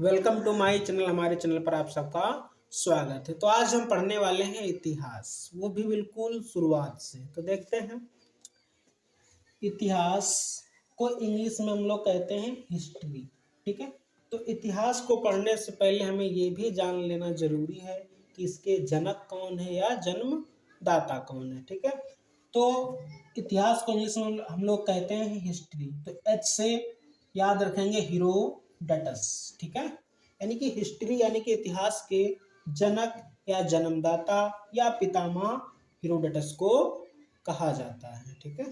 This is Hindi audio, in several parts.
Welcome to my channel. हमारे चैनल पर आप सबका स्वागत है। तो आज हम पढ़ने वाले हैं इतिहास, वो भी बिल्कुल शुरुआत से। तो देखते हैं, इतिहास को इंग्लिश में हम लोग कहते हैं हिस्ट्री। ठीक है, तो इतिहास को पढ़ने से पहले हमें ये भी जान लेना जरूरी है कि इसके जनक कौन है या जन्मदाता कौन है। ठीक है, तो इतिहास को इंग्लिश में हम लोग कहते हैं हिस्ट्री। तो एच से याद रखेंगे हीरोडोटस। ठीक है, यानी कि हिस्ट्री यानी कि इतिहास के जनक या जन्मदाता या पितामह हीरोडोटस को कहा जाता है। ठीक है,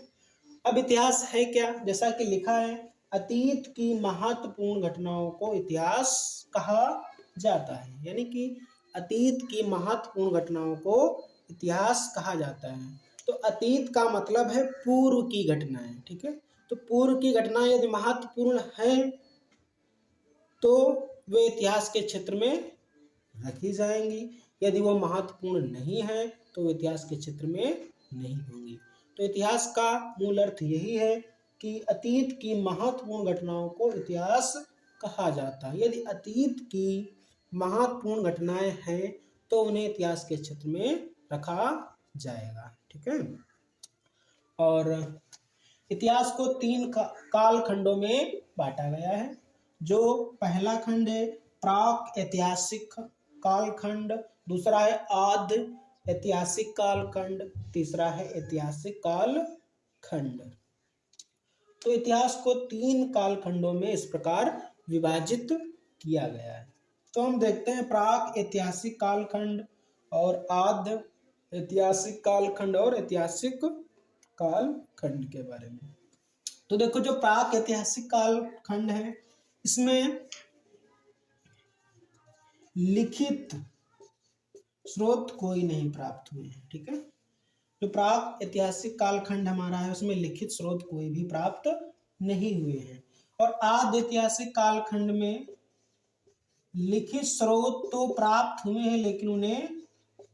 अब इतिहास है क्या? जैसा कि लिखा है, अतीत की महत्वपूर्ण घटनाओं को इतिहास कहा जाता है। यानी कि अतीत की महत्वपूर्ण घटनाओं को इतिहास कहा जाता है। तो अतीत का मतलब है पूर्व की घटनाएं। ठीक है, तो पूर्व की घटनाएं यदि महत्वपूर्ण है तो वे इतिहास के क्षेत्र में रखी जाएंगी, यदि वो महत्वपूर्ण नहीं है तो वे इतिहास के क्षेत्र में नहीं होंगी। तो इतिहास का मूल अर्थ यही है कि अतीत की महत्वपूर्ण घटनाओं को इतिहास कहा जाता है। यदि अतीत की महत्वपूर्ण घटनाएं हैं तो उन्हें इतिहास के क्षेत्र में रखा जाएगा। ठीक है, और इतिहास को तीन कालखंडों में बांटा गया है। जो पहला खंड है प्राक ऐतिहासिक कालखंड, दूसरा है आद ऐतिहासिक कालखंड, तीसरा है ऐतिहासिक कालखंड। तो इतिहास को तीन कालखंडों में इस प्रकार विभाजित किया गया है। तो हम देखते हैं प्राक ऐतिहासिक कालखंड और आद ऐतिहासिक कालखंड और ऐतिहासिक कालखंड के बारे में। तो देखो, जो प्राक ऐतिहासिक कालखंड है इसमें लिखित स्रोत कोई नहीं प्राप्त हुए हैं। ठीक है, जो प्राक ऐतिहासिक कालखंड हमारा है उसमें लिखित स्रोत कोई भी प्राप्त नहीं हुए हैं। और आद ऐतिहासिक कालखंड में लिखित स्रोत तो प्राप्त हुए हैं लेकिन उन्हें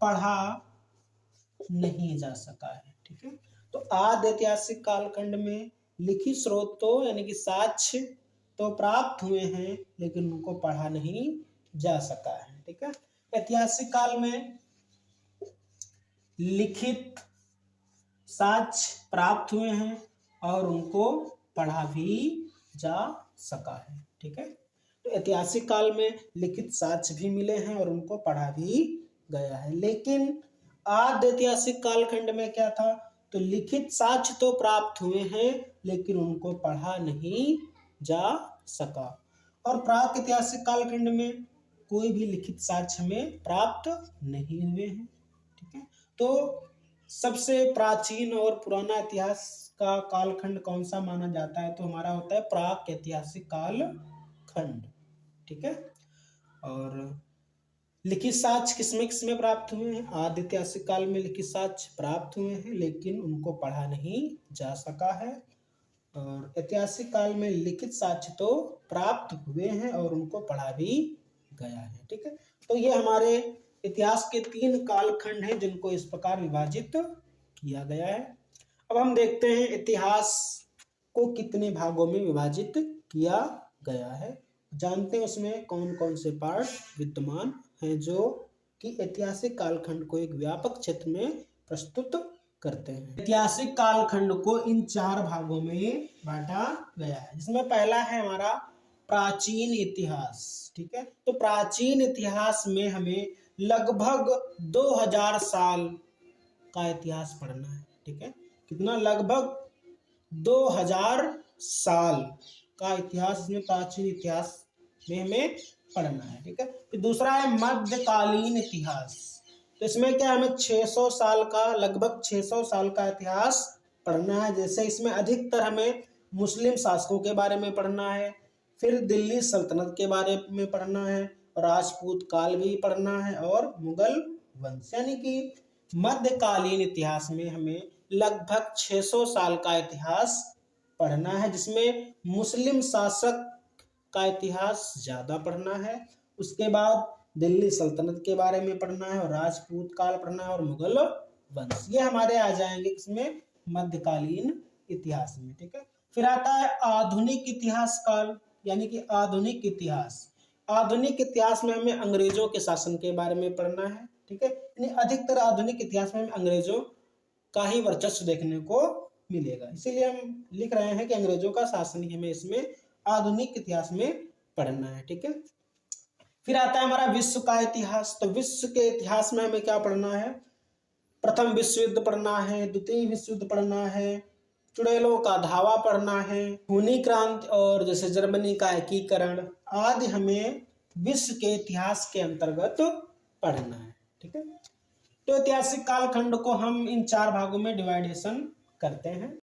पढ़ा नहीं जा सका है। ठीक है, तो आद ऐतिहासिक कालखंड में लिखित स्रोत तो यानी कि साक्ष्य तो प्राप्त हुए हैं लेकिन उनको पढ़ा नहीं जा सका है। ठीक है, ऐतिहासिक काल में लिखित साक्ष्य प्राप्त हुए हैं और उनको पढ़ा भी जा सका है। ठीक है, तो ऐतिहासिक काल में लिखित साक्ष्य भी मिले हैं और उनको पढ़ा भी गया है। लेकिन आद ऐतिहासिक कालखंड में क्या था? तो लिखित साक्ष्य तो प्राप्त हुए हैं लेकिन उनको पढ़ा नहीं जा सका। और प्राक ऐतिहासिक कालखंड में कोई भी लिखित साक्ष्य हमें प्राप्त नहीं हुए हैं। ठीक है, तो सबसे प्राचीन और पुराना इतिहास का कालखंड कौन सा माना जाता है? तो हमारा होता है प्राक ऐतिहासिक कालखंड। ठीक है, और लिखित साक्ष्य किसमें प्राप्त हुए हैं? आदि ऐतिहासिक काल में लिखित साक्ष्य प्राप्त हुए हैं लेकिन उनको पढ़ा नहीं जा सका है। और ऐतिहासिक काल में लिखित साक्ष्य तो प्राप्त हुए हैं और उनको पढ़ा भी गया है। ठीक है, तो ये हमारे इतिहास के तीन कालखंड हैं जिनको इस प्रकार विभाजित किया गया है। अब हम देखते हैं इतिहास को कितने भागों में विभाजित किया गया है, जानते हैं उसमें कौन कौन से पार्ट विद्यमान हैं जो कि ऐतिहासिक कालखंड को एक व्यापक क्षेत्र में प्रस्तुत करते हैं। ऐतिहासिक कालखंड को इन चार भागों में बांटा गया है, जिसमें पहला है हमारा प्राचीन इतिहास। ठीक है, तो प्राचीन इतिहास में हमें लगभग 2000 साल का इतिहास पढ़ना है। ठीक है, कितना? लगभग 2000 साल का इतिहास में प्राचीन इतिहास में हमें पढ़ना है। ठीक है, फिर दूसरा है मध्यकालीन इतिहास। तो इसमें क्या हमें 600 साल का, लगभग 600 साल का इतिहास पढ़ना है। जैसे इसमें अधिकतर हमें मुस्लिम शासकों के बारे में पढ़ना है, फिर दिल्ली सल्तनत के बारे में पढ़ना है, राजपूत काल भी पढ़ना है और मुगल वंश। यानी कि मध्यकालीन इतिहास में हमें लगभग 600 साल का इतिहास पढ़ना है, जिसमें मुस्लिम शासक का इतिहास ज्यादा पढ़ना है। उसके बाद दिल्ली सल्तनत के बारे में पढ़ना है और राजपूत काल पढ़ना है और मुगल वंश। ये हमारे आ जाएंगे इसमें मध्यकालीन इतिहास में। ठीक है, फिर आता है आधुनिक इतिहास काल, यानी कि आधुनिक इतिहास। आधुनिक इतिहास में हमें अंग्रेजों के शासन के बारे में पढ़ना है, ठीक है। यानी अधिकतर आधुनिक इतिहास में हमें अंग्रेजों का ही वर्चस्व देखने को मिलेगा, इसीलिए हम लिख रहे हैं कि अंग्रेजों का शासन ही हमें इसमें आधुनिक इतिहास में पढ़ना है, ठीक है। फिर आता है हमारा विश्व का इतिहास। तो विश्व के इतिहास में हमें क्या पढ़ना है? प्रथम विश्व युद्ध पढ़ना है, द्वितीय विश्व युद्ध पढ़ना है, चुड़ैलों का धावा पढ़ना है, खूनी क्रांति और जैसे जर्मनी का एकीकरण आदि हमें विश्व के इतिहास के अंतर्गत पढ़ना है, ठीक है। तो ऐतिहासिक कालखंड को हम इन 4 भागों में डिवाइडेशन करते हैं।